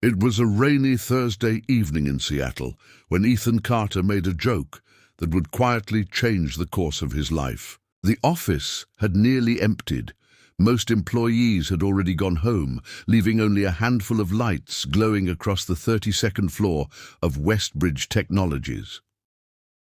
It was a rainy Thursday evening in Seattle when Ethan Carter made a joke that would quietly change the course of his life. The office had nearly emptied. Most employees had already gone home, leaving only a handful of lights glowing across the 32nd floor of Westbridge Technologies.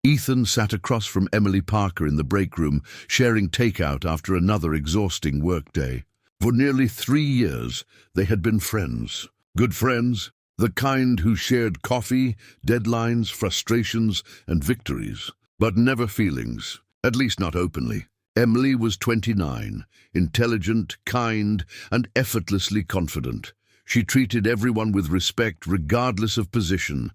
Ethan sat across from Emily Parker in the break room, sharing takeout after another exhausting workday. For nearly 3 years, they had been friends. Good friends, the kind who shared coffee, deadlines, frustrations, and victories, but never feelings, at least not openly. Emily was 29, intelligent, kind, and effortlessly confident. She treated everyone with respect regardless of position.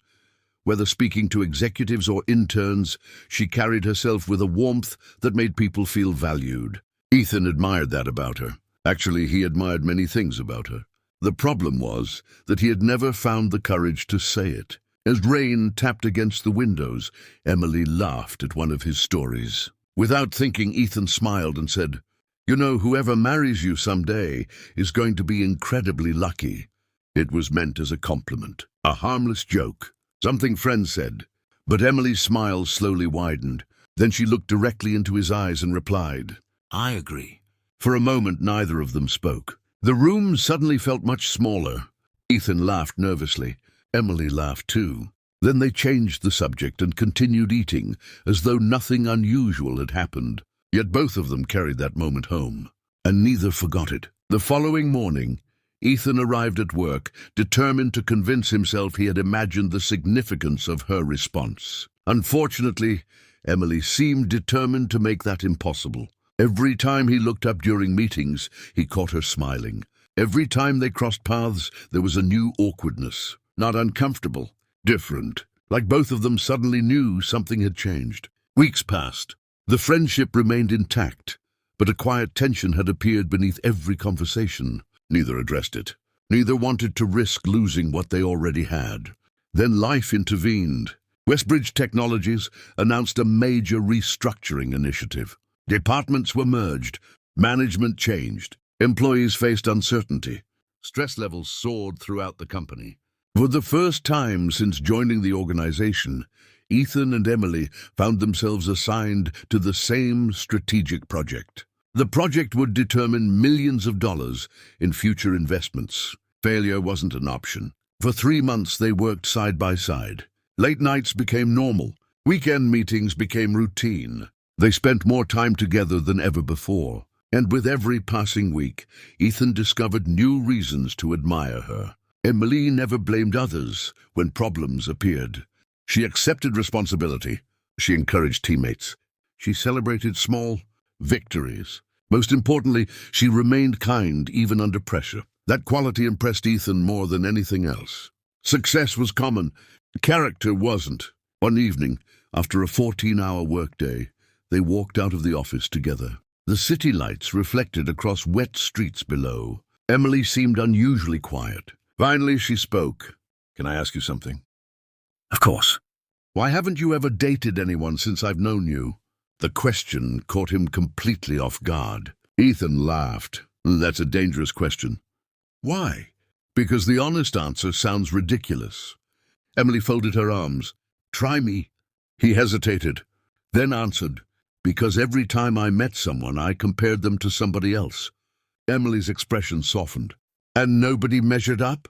Whether speaking to executives or interns, she carried herself with a warmth that made people feel valued. Ethan admired that about her. Actually, he admired many things about her. The problem was that he had never found the courage to say it. As rain tapped against the windows, Emily laughed at one of his stories. Without thinking, Ethan smiled and said, "You know, whoever marries you someday is going to be incredibly lucky." It was meant as a compliment, a harmless joke, something friends said. But Emily's smile slowly widened. Then she looked directly into his eyes and replied, "I agree." For a moment, neither of them spoke. The room suddenly felt much smaller. Ethan laughed nervously. Emily laughed too. Then they changed the subject and continued eating, as though nothing unusual had happened. Yet both of them carried that moment home, and neither forgot it. The following morning, Ethan arrived at work, determined to convince himself he had imagined the significance of her response. Unfortunately, Emily seemed determined to make that impossible. Every time he looked up during meetings, he caught her smiling. Every time they crossed paths, there was a new awkwardness. Not uncomfortable, different. Like both of them suddenly knew something had changed. Weeks passed. The friendship remained intact, but a quiet tension had appeared beneath every conversation. Neither addressed it. Neither wanted to risk losing what they already had. Then life intervened. Westbridge Technologies announced a major restructuring initiative. Departments were merged, management changed, employees faced uncertainty. Stress levels soared throughout the company. For the first time since joining the organization, Ethan and Emily found themselves assigned to the same strategic project. The project would determine millions of dollars in future investments. Failure wasn't an option. For 3 months they worked side by side. Late nights became normal. Weekend meetings became routine. They spent more time together than ever before, and with every passing week, Ethan discovered new reasons to admire her. Emily never blamed others when problems appeared. She accepted responsibility. She encouraged teammates. She celebrated small victories. Most importantly, she remained kind even under pressure. That quality impressed Ethan more than anything else. Success was common. Character wasn't. One evening, after a 14-hour workday, they walked out of the office together. The city lights reflected across wet streets below. Emily seemed unusually quiet. Finally, she spoke. "Can I ask you something?" Of course. "Why haven't you ever dated anyone since I've known you?" The question caught him completely off guard. Ethan laughed. "That's a dangerous question." "Why?" "Because the honest answer sounds ridiculous." Emily folded her arms. "Try me." He hesitated, then answered, "Because every time I met someone, I compared them to somebody else." Emily's expression softened. "And nobody measured up?"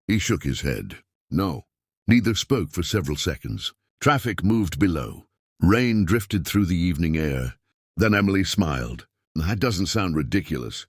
He shook his head. "No." Neither spoke for several seconds. Traffic moved below. Rain drifted through the evening air. Then Emily smiled. "That doesn't sound ridiculous."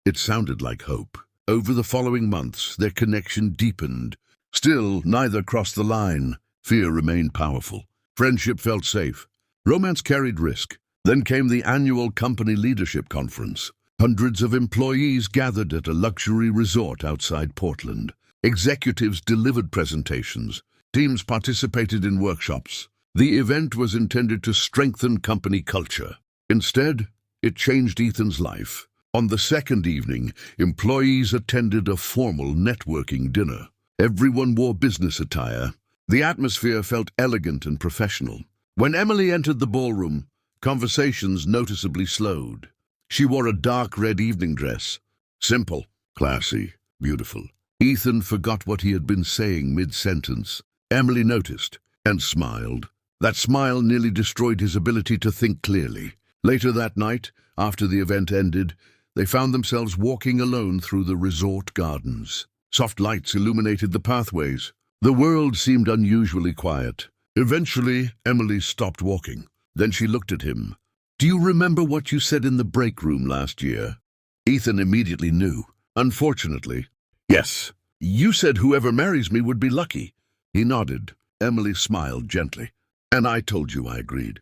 It sounded like hope. Over the following months, their connection deepened. Still, neither crossed the line. Fear remained powerful. Friendship felt safe. Romance carried risk. Then came the annual company leadership conference. Hundreds of employees gathered at a luxury resort outside Portland. Executives delivered presentations. Teams participated in workshops. The event was intended to strengthen company culture. Instead, it changed Ethan's life. On the second evening, employees attended a formal networking dinner. Everyone wore business attire. The atmosphere felt elegant and professional. When Emily entered the ballroom, conversations noticeably slowed. She wore a dark red evening dress. Simple, classy, beautiful. Ethan forgot what he had been saying mid-sentence. Emily noticed and smiled. That smile nearly destroyed his ability to think clearly. Later that night, after the event ended, they found themselves walking alone through the resort gardens. Soft lights illuminated the pathways. The world seemed unusually quiet. Eventually, Emily stopped walking. Then she looked at him. "Do you remember what you said in the break room last year?" Ethan immediately knew. Unfortunately, "Yes. You said whoever marries me would be lucky." He nodded. Emily smiled gently. "And I told you I agreed."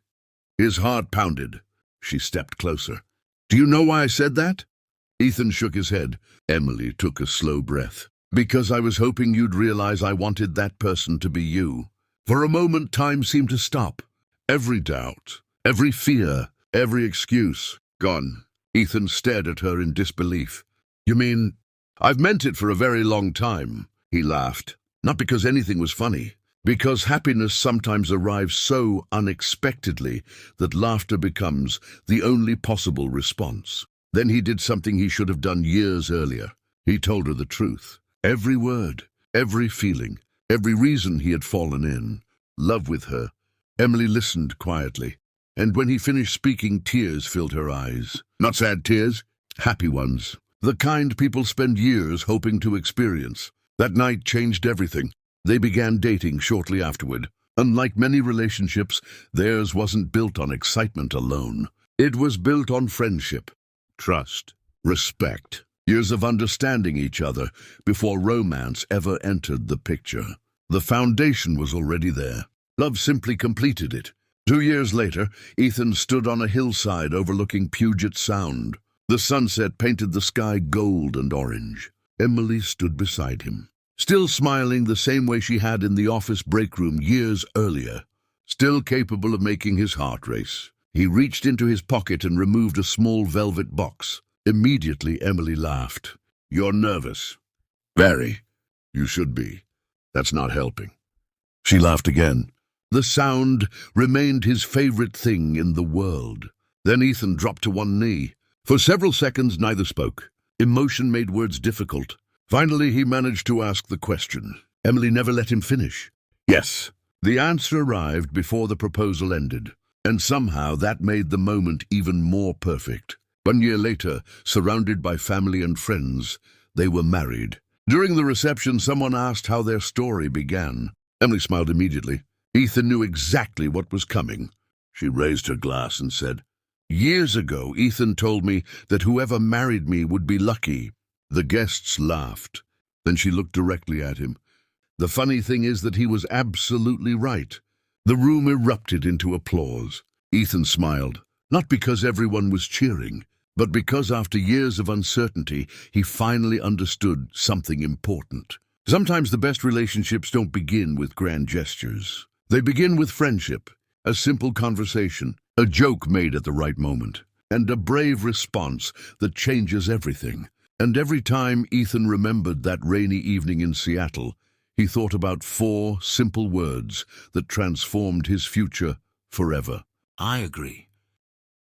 His heart pounded. She stepped closer. "Do you know why I said that?" Ethan shook his head. Emily took a slow breath. "Because I was hoping you'd realize I wanted that person to be you." For a moment, time seemed to stop. Every doubt, every fear, every excuse, gone. Ethan stared at her in disbelief. "You mean—" "I've meant it for a very long time," he laughed. "Not because anything was funny. Because happiness sometimes arrives so unexpectedly that laughter becomes the only possible response." Then he did something he should have done years earlier. He told her the truth. Every word, every feeling, every reason he had fallen in love with her. Emily listened quietly, and when he finished speaking, tears filled her eyes. Not sad tears, happy ones. The kind people spend years hoping to experience. That night changed everything. They began dating shortly afterward. Unlike many relationships, theirs wasn't built on excitement alone. It was built on friendship, trust, respect, years of understanding each other before romance ever entered the picture. The foundation was already there. Love simply completed it. 2 years later, Ethan stood on a hillside overlooking Puget Sound. The sunset painted the sky gold and orange. Emily stood beside him, still smiling the same way she had in the office break room years earlier, still capable of making his heart race. He reached into his pocket and removed a small velvet box. Immediately, Emily laughed. "You're nervous." "Very. You should be. That's not helping." She laughed again. The sound remained his favorite thing in the world. Then Ethan dropped to one knee. For several seconds, neither spoke. Emotion made words difficult. Finally, he managed to ask the question. Emily never let him finish. "Yes." The answer arrived before the proposal ended, and somehow that made the moment even more perfect. 1 year later, surrounded by family and friends, they were married. During the reception, someone asked how their story began. Emily smiled immediately. Ethan knew exactly what was coming. She raised her glass and said, "Years ago, Ethan told me that whoever married me would be lucky." The guests laughed. Then she looked directly at him. The funny thing is that he was absolutely right. The room erupted into applause. Ethan smiled, not because everyone was cheering, but because after years of uncertainty, he finally understood something important. Sometimes the best relationships don't begin with grand gestures. They begin with friendship, a simple conversation, a joke made at the right moment, and a brave response that changes everything. And every time Ethan remembered that rainy evening in Seattle, he thought about 4 simple words that transformed his future forever. "I agree."